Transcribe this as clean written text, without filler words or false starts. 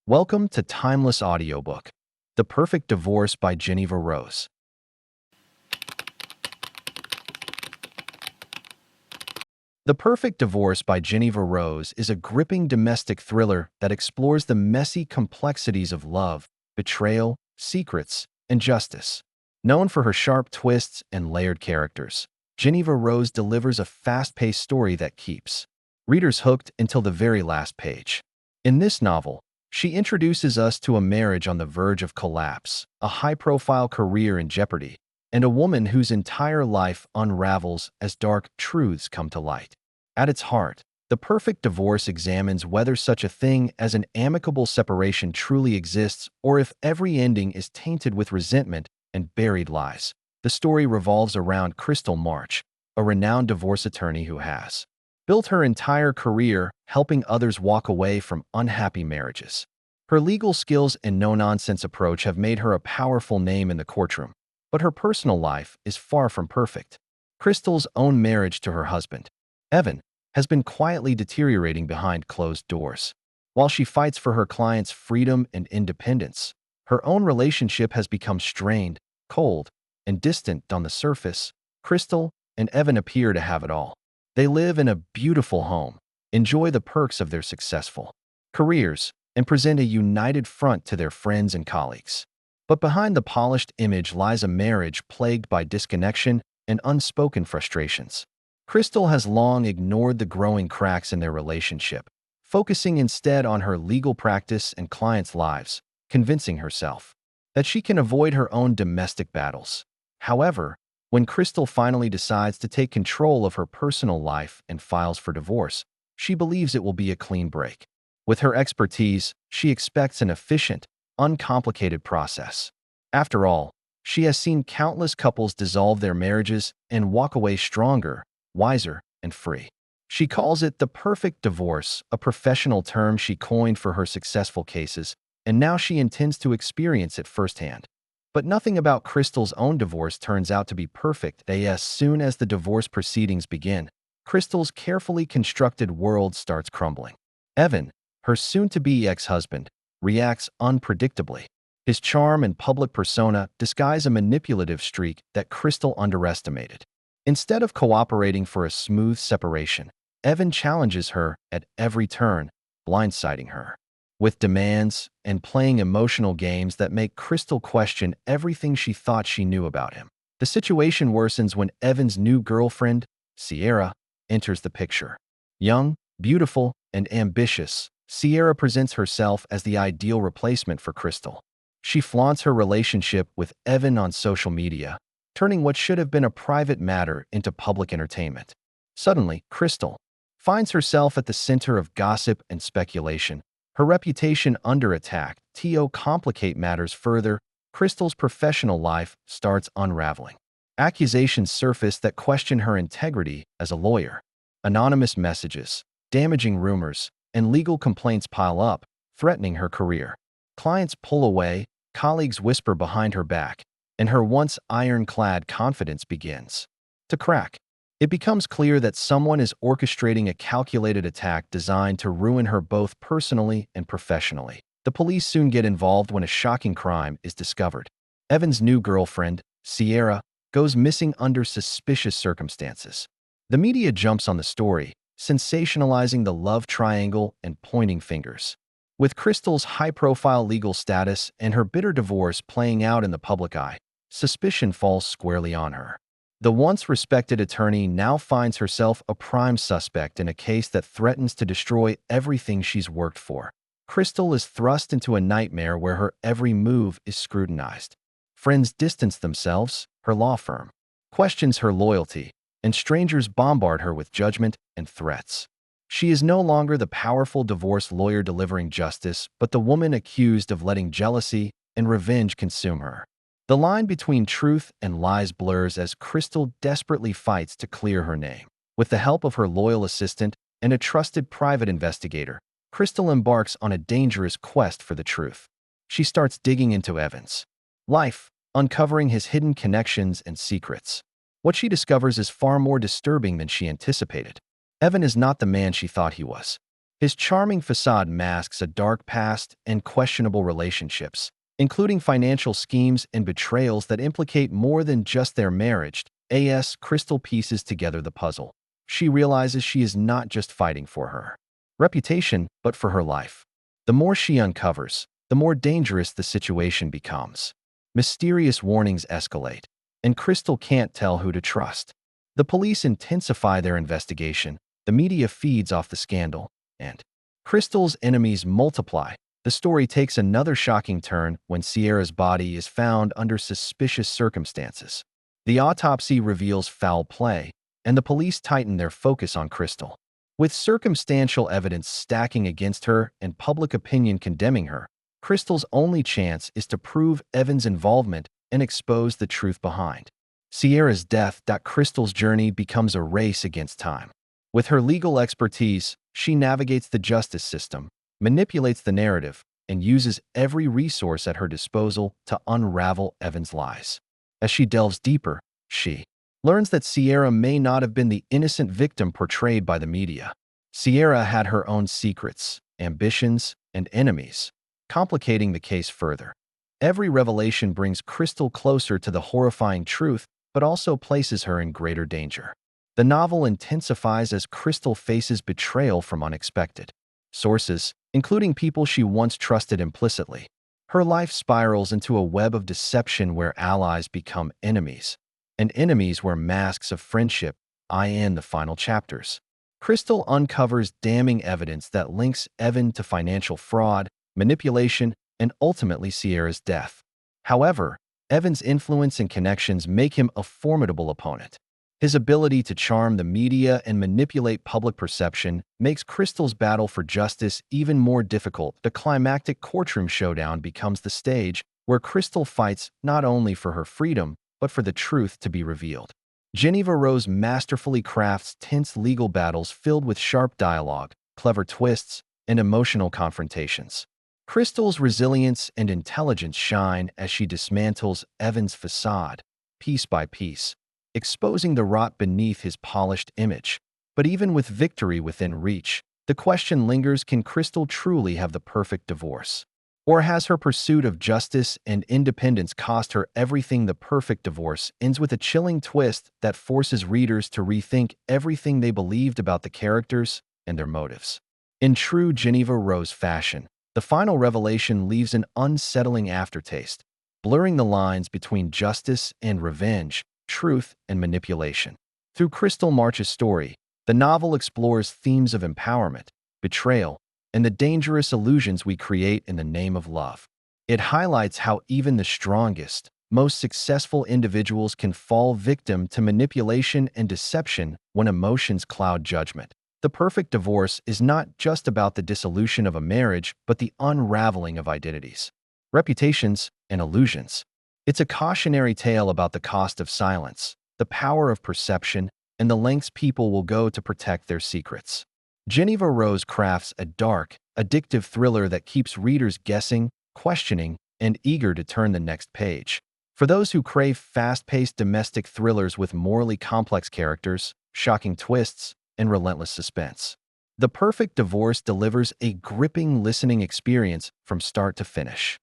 Welcome to Timeless Audiobook, The Perfect Divorce by Jeneva Rose. The Perfect Divorce by Jeneva Rose is a gripping domestic thriller that explores the messy complexities of love, betrayal, secrets, and justice. Known for her sharp twists and layered characters, Jeneva Rose delivers a fast-paced story that keeps readers hooked until the very last page. In this novel, she introduces us to a marriage on the verge of collapse, a high-profile career in jeopardy, and a woman whose entire life unravels as dark truths come to light. At its heart, The Perfect Divorce examines whether such a thing as an amicable separation truly exists or if every ending is tainted with resentment and buried lies. The story revolves around Crystal March, a renowned divorce attorney who has built her entire career helping others walk away from unhappy marriages. Her legal skills and no-nonsense approach have made her a powerful name in the courtroom, but her personal life is far from perfect. Crystal's own marriage to her husband, Evan, has been quietly deteriorating behind closed doors. While she fights for her client's freedom and independence, her own relationship has become strained, cold, and distant on the surface. Crystal and Evan appear to have it all. They live in a beautiful home, enjoy the perks of their successful careers, and present a united front to their friends and colleagues. But behind the polished image lies a marriage plagued by disconnection and unspoken frustrations. Crystal has long ignored the growing cracks in their relationship, focusing instead on her legal practice and clients' lives, convincing herself that she can avoid her own domestic battles. However, when Crystal finally decides to take control of her personal life and files for divorce, she believes it will be a clean break. With her expertise, she expects an efficient, uncomplicated process. After all, she has seen countless couples dissolve their marriages and walk away stronger, wiser, and free. She calls it the perfect divorce, a professional term she coined for her successful cases, and now she intends to experience it firsthand. But nothing about Crystal's own divorce turns out to be perfect. As soon as the divorce proceedings begin, Crystal's carefully constructed world starts crumbling. Evan, her soon-to-be ex-husband, reacts unpredictably. His charm and public persona disguise a manipulative streak that Crystal underestimated. Instead of cooperating for a smooth separation, Evan challenges her at every turn, blindsiding her with demands and playing emotional games that make Crystal question everything she thought she knew about him. The situation worsens when Evan's new girlfriend, Sierra, enters the picture. Young, beautiful, and ambitious, Sierra presents herself as the ideal replacement for Crystal. She flaunts her relationship with Evan on social media, turning what should have been a private matter into public entertainment. Suddenly, Crystal finds herself at the center of gossip and speculation, her reputation under attack. To complicate matters further, Crystal's professional life starts unraveling. Accusations surface that question her integrity as a lawyer. Anonymous messages, damaging rumors, and legal complaints pile up, threatening her career. Clients pull away, colleagues whisper behind her back, and her once ironclad confidence begins to crack. It becomes clear that someone is orchestrating a calculated attack designed to ruin her both personally and professionally. The police soon get involved when a shocking crime is discovered. Evan's new girlfriend, Sierra, goes missing under suspicious circumstances. The media jumps on the story, sensationalizing the love triangle and pointing fingers. With Crystal's high-profile legal status and her bitter divorce playing out in the public eye, suspicion falls squarely on her. The once respected attorney now finds herself a prime suspect in a case that threatens to destroy everything she's worked for. Crystal is thrust into a nightmare where her every move is scrutinized. Friends distance themselves, her law firm questions her loyalty, and strangers bombard her with judgment and threats. She is no longer the powerful divorce lawyer delivering justice, but the woman accused of letting jealousy and revenge consume her. The line between truth and lies blurs as Crystal desperately fights to clear her name. With the help of her loyal assistant and a trusted private investigator, Crystal embarks on a dangerous quest for the truth. She starts digging into Evan's life, uncovering his hidden connections and secrets. What she discovers is far more disturbing than she anticipated. Evan is not the man she thought he was. His charming facade masks a dark past and questionable relationships, including financial schemes and betrayals that implicate more than just their marriage. As Crystal pieces together the puzzle, she realizes she is not just fighting for her reputation, but for her life. The more she uncovers, the more dangerous the situation becomes. Mysterious warnings escalate, and Crystal can't tell who to trust. The police intensify their investigation, the media feeds off the scandal, and Crystal's enemies multiply. The story takes another shocking turn when Sierra's body is found under suspicious circumstances. The autopsy reveals foul play, and the police tighten their focus on Crystal. With circumstantial evidence stacking against her and public opinion condemning her, Crystal's only chance is to prove Evan's involvement and expose the truth behind Sierra's death. Crystal's journey becomes a race against time. With her legal expertise, she navigates the justice system, manipulates the narrative, and uses every resource at her disposal to unravel Evan's lies. As she delves deeper, she learns that Sierra may not have been the innocent victim portrayed by the media. Sierra had her own secrets, ambitions, and enemies, complicating the case further. Every revelation brings Crystal closer to the horrifying truth, but also places her in greater danger. The novel intensifies as Crystal faces betrayal from unexpected sources, including people she once trusted implicitly. Her life spirals into a web of deception where allies become enemies, and enemies wear masks of friendship. In the final chapters, Crystal uncovers damning evidence that links Evan to financial fraud, manipulation, and ultimately Sierra's death. However, Evan's influence and connections make him a formidable opponent. His ability to charm the media and manipulate public perception makes Crystal's battle for justice even more difficult. The climactic courtroom showdown becomes the stage where Crystal fights not only for her freedom, but for the truth to be revealed. Jeneva Rose masterfully crafts tense legal battles filled with sharp dialogue, clever twists, and emotional confrontations. Crystal's resilience and intelligence shine as she dismantles Evan's facade, piece by piece, exposing the rot beneath his polished image. But even with victory within reach, the question lingers: can Crystal truly have the perfect divorce? Or has her pursuit of justice and independence cost her everything? The perfect divorce ends with a chilling twist that forces readers to rethink everything they believed about the characters and their motives. In true Jeneva Rose fashion, the final revelation leaves an unsettling aftertaste, blurring the lines between justice and revenge, truth and manipulation. Through Crystal March's story, the novel explores themes of empowerment, betrayal, and the dangerous illusions we create in the name of love. It highlights how even the strongest, most successful individuals can fall victim to manipulation and deception when emotions cloud judgment. The perfect divorce is not just about the dissolution of a marriage, but the unraveling of identities, reputations, and illusions. It's a cautionary tale about the cost of silence, the power of perception, and the lengths people will go to protect their secrets. Jeneva Rose crafts a dark, addictive thriller that keeps readers guessing, questioning, and eager to turn the next page. For those who crave fast-paced domestic thrillers with morally complex characters, shocking twists, and relentless suspense, The Perfect Divorce delivers a gripping listening experience from start to finish.